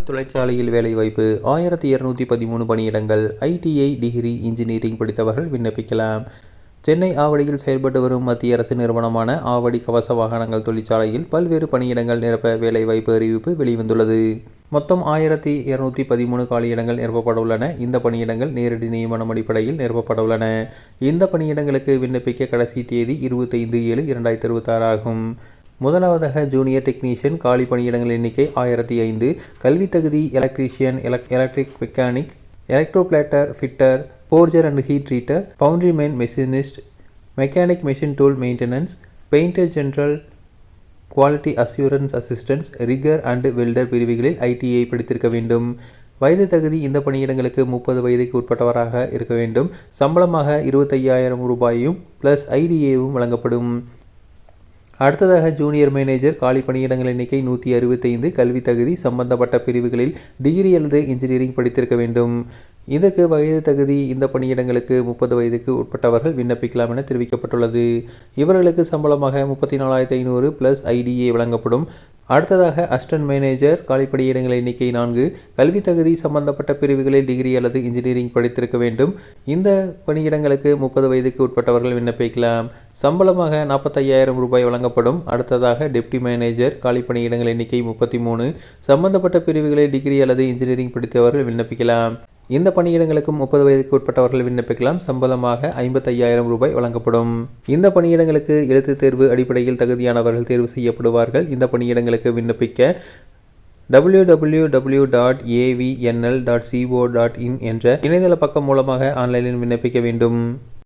தொழிற்சாலையில் வேலைவாய்ப்பு 1213 பணியிடங்கள். ITI டிகிரி இன்ஜினியரிங் படித்தவர்கள் விண்ணப்பிக்கலாம். சென்னை ஆவடியில் செயல்பட்டு வரும் மத்திய அரசு நிறுவனமான ஆவடி கவச வாகனங்கள் தொழிற்சாலையில் பல்வேறு பணியிடங்கள் நிரப்ப வேலைவாய்ப்பு அறிவிப்பு வெளிவந்துள்ளது. மொத்தம் 1213 காலியிடங்கள் நிரப்பப்பட உள்ளன. இந்த பணியிடங்கள் நேரடி நியமனம் அடிப்படையில் நிரப்பப்பட உள்ளன. இந்த பணியிடங்களுக்கு விண்ணப்பிக்க கடைசி தேதி 25/7/2026 ஆகும். முதலாவதாக ஜூனியர் டெக்னீஷியன் காலி பணியிடங்கள் எண்ணிக்கை 1005. கல்வி தகுதி electrician, electric mechanic, electroplater, fitter, forger and heat treater, foundry man, machinist, mechanic, machine tool maintenance, painter general, quality assurance assistance, rigger and welder பிரிவுகளில் ITI படித்திருக்க வேண்டும். வயது தகுதி இந்த பணியிடங்களுக்கு 30 வயதுக்கு உட்பட்டவராக இருக்க வேண்டும். சம்பளமாக 25,000 ரூபாயும் ப்ளஸ் IDAவும் வழங்கப்படும். அடுத்ததாக ஜூனியர் மேனேஜர் காலி பணியிடங்கள் எண்ணிக்கை 165. கல்வி தகுதி சம்பந்தப்பட்ட பிரிவுகளில் டிகிரி அல்லது இன்ஜினியரிங் படித்திருக்க வேண்டும். இதற்கு வயது தகுதி இந்த பணியிடங்களுக்கு 30 வயதுக்கு உட்பட்டவர்கள் விண்ணப்பிக்கலாம் என தெரிவிக்கப்பட்டுள்ளது. இவர்களுக்கு சம்பளமாக 34,500 ப்ளஸ் IDA வழங்கப்படும். அடுத்ததாக அசிஸ்டன்ட் மேனேஜர் காலி பணியிடங்கள் எண்ணிக்கை 4. கல்வி தகுதி சம்பந்தப்பட்ட பிரிவுகளில் டிகிரி அல்லது இன்ஜினியரிங் படித்திருக்க வேண்டும். இந்த பணியிடங்களுக்கு 30 வயதுக்கு உட்பட்டவர்கள் விண்ணப்பிக்கலாம். சம்பளமாக 45,000 ரூபாய் வழங்கப்படும். அடுத்ததாக டெப்டி மேனேஜர் காலி பணியிடங்கள் எண்ணிக்கை 33. சம்பந்தப்பட்ட பிரிவுகளில் டிகிரி அல்லது இன்ஜினியரிங் படித்தவர்கள் விண்ணப்பிக்கலாம். இந்த பணியிடங்களுக்கும் 30 வயதுக்கு உட்பட்டவர்கள் விண்ணப்பிக்கலாம். சம்பளமாக 55,000 ரூபாய் வழங்கப்படும். இந்த பணியிடங்களுக்கு எழுத்துத் தேர்வு அடிப்படையில் தகுதியானவர்கள் தேர்வு செய்யப்படுவார்கள். இந்த பணியிடங்களுக்கு விண்ணப்பிக்க www.avnl.co.in என்ற இணையதள பக்கம் மூலமாக ஆன்லைனில் விண்ணப்பிக்க வேண்டும்.